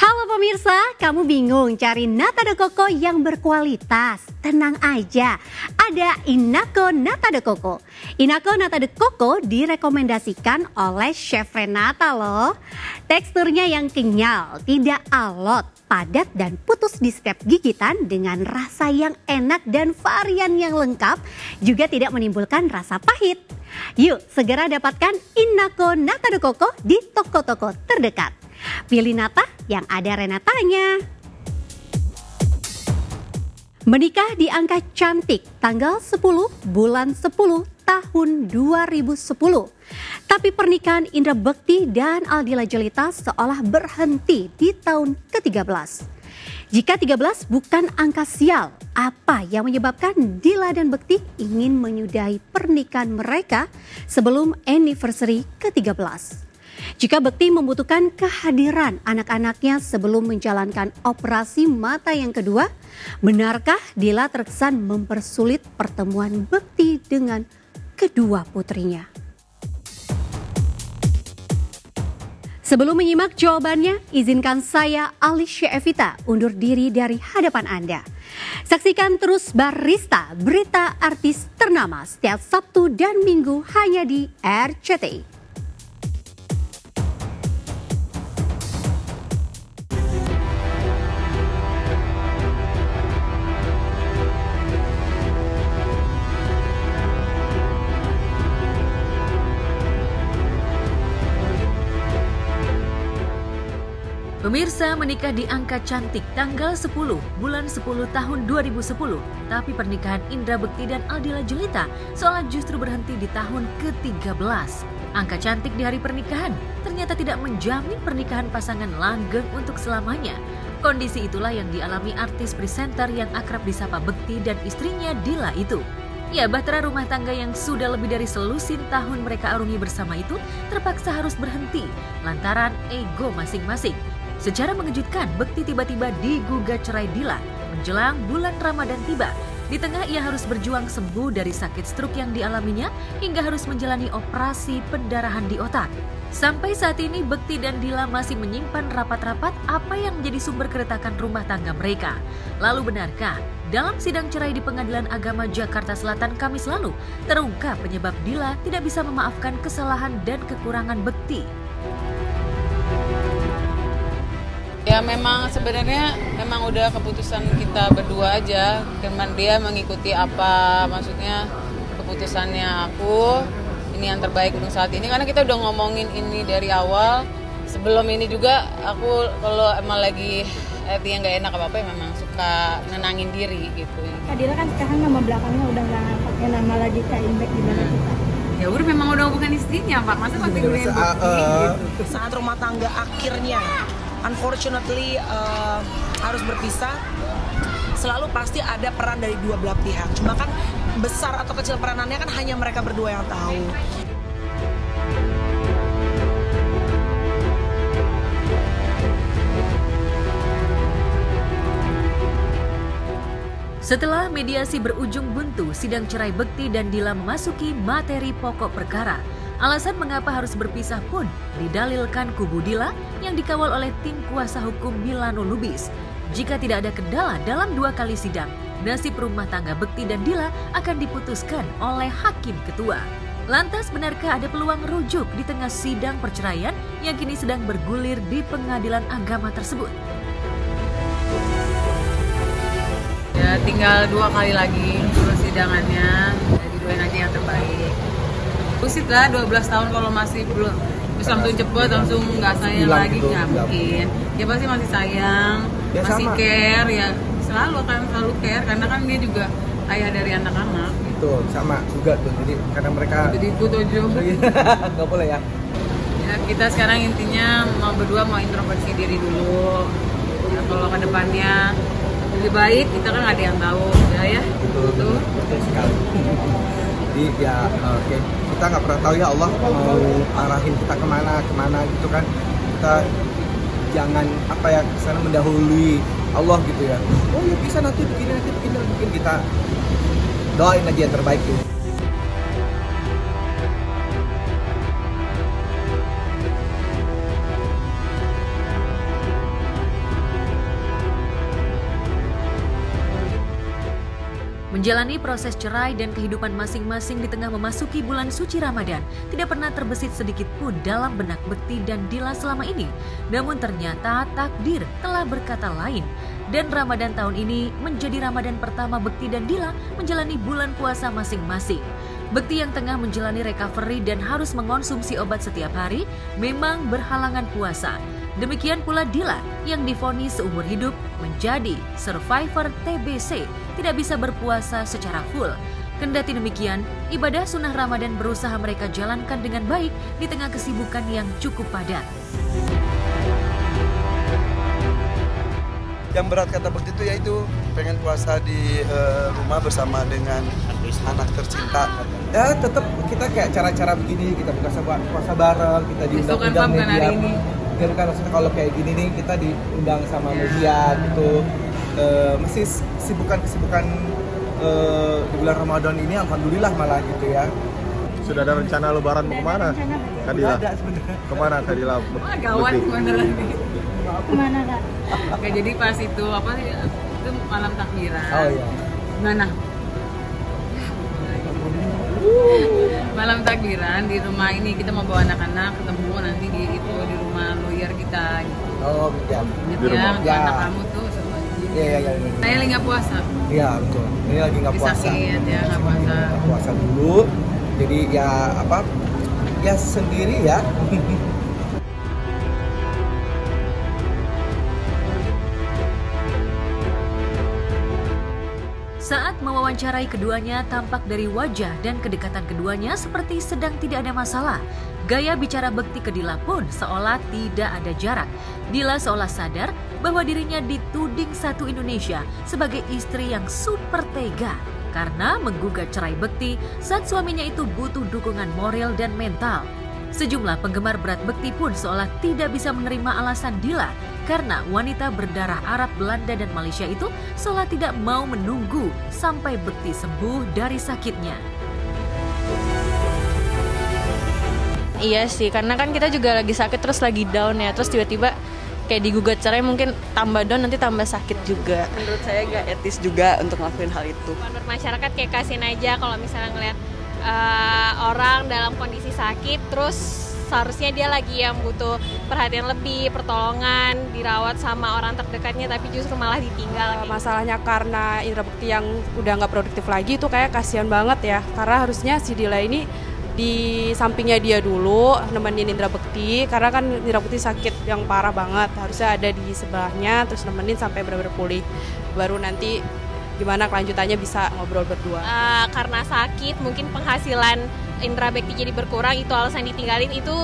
Halo pemirsa, kamu bingung cari nata de coco yang berkualitas? Tenang aja, ada Inako Nata de Coco. Inako Nata de Coco direkomendasikan oleh Chef Renata loh. Teksturnya yang kenyal, tidak alot, padat dan putus di setiap gigitan dengan rasa yang enak dan varian yang lengkap, juga tidak menimbulkan rasa pahit. Yuk segera dapatkan Inako Nata de Coco di toko-toko terdekat. Pilih nata yang ada Renatanya. Menikah di angka cantik tanggal 10 bulan 10 tahun 2010. Tapi pernikahan Indra Bekti dan Aldila Jelita seolah berhenti di tahun ke-13. Jika 13 bukan angka sial, apa yang menyebabkan Dila dan Bekti ingin menyudahi pernikahan mereka sebelum anniversary ke-13? Jika Bekti membutuhkan kehadiran anak-anaknya sebelum menjalankan operasi mata yang kedua, benarkah Dila terkesan mempersulit pertemuan Bekti dengan kedua putrinya? Sebelum menyimak jawabannya, izinkan saya Alicia Evita undur diri dari hadapan Anda. Saksikan terus Barista, berita artis ternama setiap Sabtu dan Minggu hanya di RCTI. Pemirsa, menikah di angka cantik tanggal 10 bulan 10 tahun 2010. Tapi pernikahan Indra Bekti dan Aldila Jelita seolah justru berhenti di tahun ke-13. Angka cantik di hari pernikahan ternyata tidak menjamin pernikahan pasangan langgeng untuk selamanya. Kondisi itulah yang dialami artis presenter yang akrab disapa Bekti dan istrinya Dila itu. Ya, bahtera rumah tangga yang sudah lebih dari selusin tahun mereka arungi bersama itu terpaksa harus berhenti lantaran ego masing-masing. Secara mengejutkan, Bekti tiba-tiba digugat cerai Dila menjelang bulan Ramadan tiba. Di tengah ia harus berjuang sembuh dari sakit stroke yang dialaminya hingga harus menjalani operasi pendarahan di otak. Sampai saat ini Bekti dan Dila masih menyimpan rapat-rapat apa yang menjadi sumber keretakan rumah tangga mereka. Lalu benarkah dalam sidang cerai di Pengadilan Agama Jakarta Selatan Kamis lalu terungkap penyebab Dila tidak bisa memaafkan kesalahan dan kekurangan Bekti? Ya memang sebenarnya udah keputusan kita berdua aja. Cuman dia mengikuti apa maksudnya keputusannya aku. Ini yang terbaik untuk saat ini karena kita udah ngomongin ini dari awal. Sebelum ini juga aku kalau emang lagi yang nggak enak apa-apa ya memang suka nenangin diri gitu. Kak Dila kan sekarang nama belakangnya udah nggak pakai nama lagi Kak Imbek di mana kita. Ya udah memang udah bukan istrinya Pak, masa masih gue gitu. Saat rumah tangga akhirnya unfortunately harus berpisah, selalu pasti ada peran dari dua belah pihak. Cuma kan besar atau kecil peranannya kan hanya mereka berdua yang tahu. Setelah mediasi berujung buntu, sidang cerai Bekti dan Dila memasuki materi pokok perkara. Alasan mengapa harus berpisah pun didalilkan kubu Dila yang dikawal oleh tim kuasa hukum Milano Lubis. Jika tidak ada kendala dalam 2 kali sidang, nasib rumah tangga Bekti dan Dila akan diputuskan oleh hakim ketua. Lantas benarkah ada peluang rujuk di tengah sidang perceraian yang kini sedang bergulir di Pengadilan Agama tersebut? Ya tinggal 2 kali lagi persidangannya, jadi doain aja yang terbaik. Busit lah 12 tahun kalau masih belum terus langsung cepet langsung nggak sayang lagi gitu, nggak mungkin. Ya pasti masih sayang, ya, masih sama. Care ya selalu care karena kan dia juga ayah dari anak-anak. Betul, sama juga tuh. Jadi karena mereka jadi foto juga nggak boleh ya. Ya kita sekarang intinya berdua mau introspeksi diri dulu. Ya, kalau ke depannya lebih baik kita kan nggak ada yang tahu ya. Betul sekali. Jadi ya oke. Kita nggak pernah tahu ya Allah mau arahin kita kemana gitu kan. Kita jangan kesana mendahului Allah gitu ya. Oh ya bisa nanti begini kita doain aja yang terbaik tuh. Menjalani proses cerai dan kehidupan masing-masing di tengah memasuki bulan suci Ramadan tidak pernah terbesit sedikit pun dalam benak Bekti dan Dila selama ini. Namun ternyata takdir telah berkata lain. Dan Ramadan tahun ini menjadi Ramadan pertama Bekti dan Dila menjalani bulan puasa masing-masing. Bekti yang tengah menjalani recovery dan harus mengonsumsi obat setiap hari memang berhalangan puasa. Demikian pula Dila yang divonis seumur hidup menjadi survivor TBC, tidak bisa berpuasa secara full. Kendati demikian, ibadah sunnah Ramadan berusaha mereka jalankan dengan baik di tengah kesibukan yang cukup padat. Yang berat kata Bekti itu yaitu pengen puasa di rumah bersama dengan anak tercinta. Ya tetap kita kayak cara-cara begini, kita puasa bareng, kita diundang-undang media. Kan maksudnya kalau kayak gini nih kita diundang sama media gitu. Masih kesibukan di bulan Ramadan ini alhamdulillah malah gitu ya. Sudah ada rencana lebaran mau kemana? Kadila? Ada sebenarnya. Kemana Kadila? Wah gawat beneran nih. Kemana Kak? Oke, jadi pas itu apa sih? Itu malam takbiran. Oh iya. Mana? Malam takbiran di rumah ini kita mau bawa anak-anak ketemu nanti di rumah lawyer kita gitu. Oh iya. Gitu ya, untuk anak kamu tuh semua. Iya. Saya lagi nggak puasa. Iya betul. Ini lagi nggak puasa. Sakit ya, nggak puasa. Nggak puasa dulu. Jadi ya apa? Ya sendiri ya. Saat mewawancarai keduanya, tampak dari wajah dan kedekatan keduanya seperti sedang tidak ada masalah. Gaya bicara Bekti ke Dila pun seolah tidak ada jarak. Dila seolah sadar bahwa dirinya dituding satu Indonesia sebagai istri yang super tega karena menggugat cerai Bekti saat suaminya itu butuh dukungan moral dan mental. Sejumlah penggemar berat Bekti pun seolah tidak bisa menerima alasan Dila karena wanita berdarah Arab, Belanda, dan Malaysia itu seolah tidak mau menunggu sampai Bekti sembuh dari sakitnya. Iya sih, karena kan kita juga lagi sakit terus lagi down ya, terus tiba-tiba kayak digugat cerai mungkin tambah down nanti tambah sakit juga. Menurut saya gak etis juga untuk ngelakuin hal itu. Menurut masyarakat kayak kasihin aja kalau misalnya ngeliat orang dalam kondisi sakit terus seharusnya dia lagi yang butuh perhatian lebih, pertolongan, dirawat sama orang terdekatnya tapi justru malah ditinggal. Masalahnya karena Indra Bekti yang udah nggak produktif lagi itu kayak kasihan banget ya, karena harusnya si Dila ini di sampingnya dia dulu nemenin Indra Bekti, karena kan Indra Bekti sakit yang parah banget, harusnya ada di sebelahnya terus nemenin sampai benar-benar pulih, baru nanti gimana kelanjutannya bisa ngobrol berdua. Karena sakit mungkin penghasilan Indra Bekti jadi berkurang, itu alasan ditinggalin, itu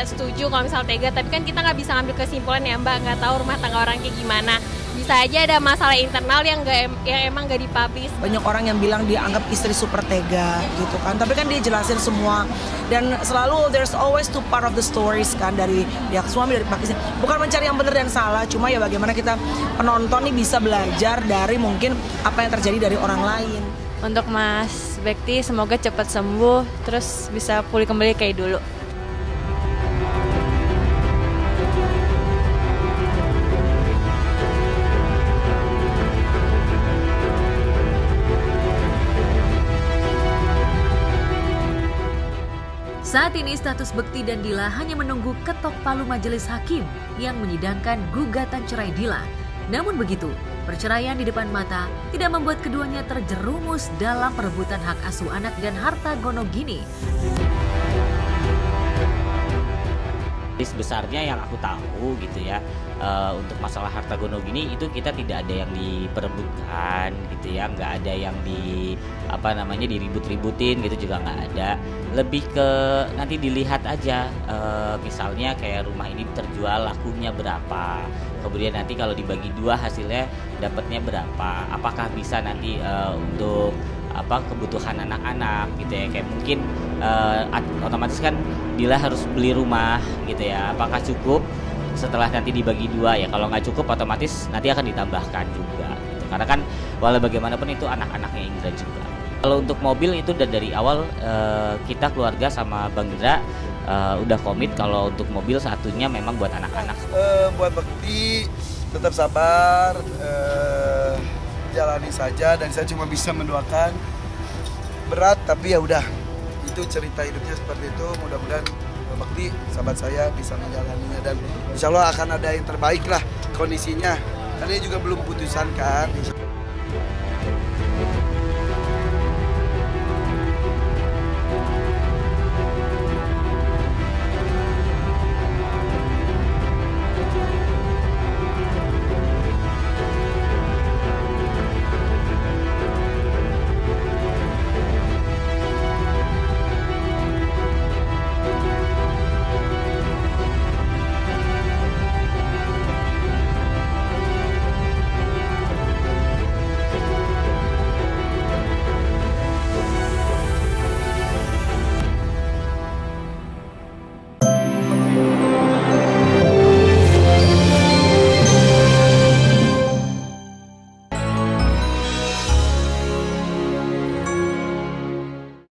setuju kalau misal tega, tapi kan kita nggak bisa ngambil kesimpulan ya Mbak, nggak tahu rumah tangga orang kayak gimana. Bisa aja ada masalah internal yang emang nggak dipublish. Banyak orang yang bilang dia anggap istri super tega gitu kan, tapi kan dia jelasin semua dan selalu there's always two part of the stories kan, dari pihak suami, dari pihak istri. Bukan mencari yang benar dan salah, cuma ya bagaimana kita penonton nih bisa belajar dari mungkin apa yang terjadi dari orang lain. Untuk Mas Bekti semoga cepat sembuh terus bisa pulih kembali kayak dulu. Saat ini status Bekti dan Dila hanya menunggu ketok palu majelis hakim yang menyidangkan gugatan cerai Dila. Namun begitu, perceraian di depan mata tidak membuat keduanya terjerumus dalam perebutan hak asuh anak dan harta gonogini. Sebesarnya yang aku tahu gitu ya, untuk masalah harta gonogini itu kita tidak ada yang diperebutkan gitu ya, nggak ada yang diribut-ributin gitu juga nggak ada. Lebih ke nanti dilihat aja, misalnya kayak rumah ini terjual lakunya berapa, kemudian nanti kalau dibagi dua hasilnya dapatnya berapa, apakah bisa nanti untuk kebutuhan anak-anak gitu ya, kayak mungkin otomatis kan Dila harus beli rumah gitu ya, apakah cukup setelah nanti dibagi dua ya, kalau nggak cukup otomatis nanti akan ditambahkan juga gitu. Karena kan walau bagaimanapun itu anak-anaknya Indra juga. Kalau untuk mobil itu dari awal kita keluarga sama Bang Indra udah komit kalau untuk mobil satunya memang buat anak-anak. Buat Bekti tetap sabar, jalani saja dan saya cuma bisa mendoakan. Berat tapi ya udah, itu cerita hidupnya seperti itu. Mudah-mudahan Bekti sahabat saya bisa menjalaninya dan insya Allah akan ada yang terbaik lah kondisinya, karena ini juga belum putusan kan.